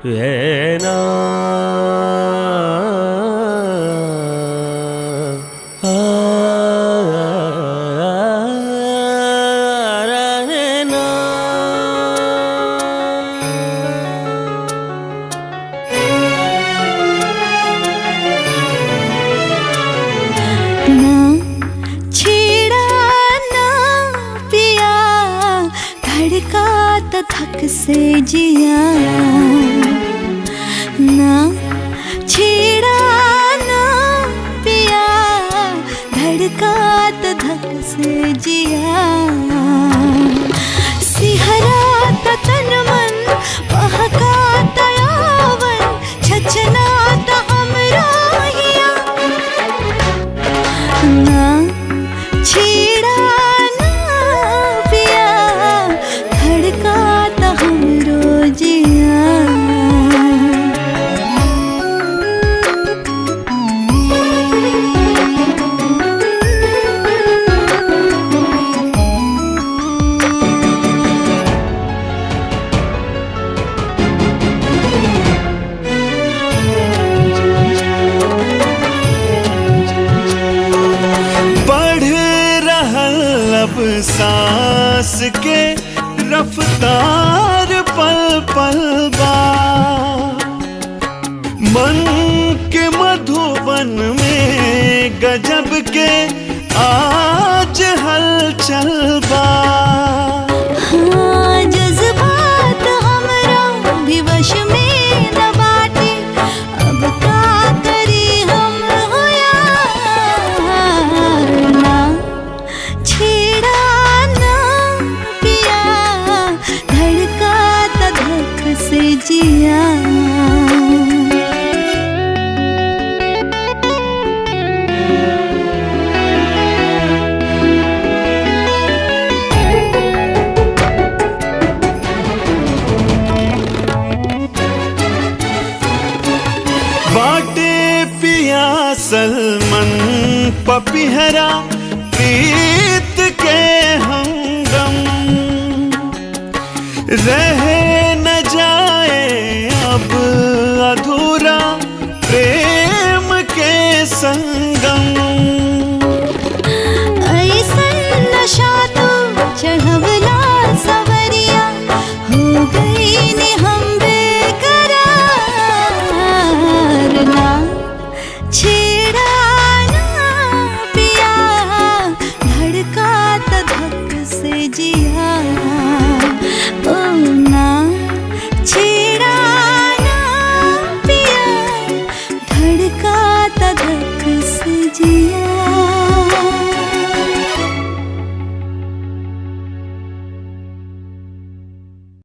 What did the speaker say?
ये ना थक से जिया ना छेड़ा ना पिया धड़का तो धक से जिया सिहरा तो तन मन बहका तो यावन छचना तो हमरा हिया ना छेड़ा सांस के रफ्तार पल पल बा मन के मधुबन में गजब के आज हलचल बा। हाँ, जज्बात हमरा भी वश में न बाटे अब का करी हम होया ना छेड़ा से जिया बाटे पिया सलमन पपिहरा प्रीत के हमदम रहे न जाए अब अधूरा प्रेम के संगम। ऐसन नशा तो चढ़वला सवरिया हो गई ने हम बेकरार ना छेड़ा ना पिया धड़का तो धक से जिया छेड़ा ना पिया धड़का तो धक से जिया।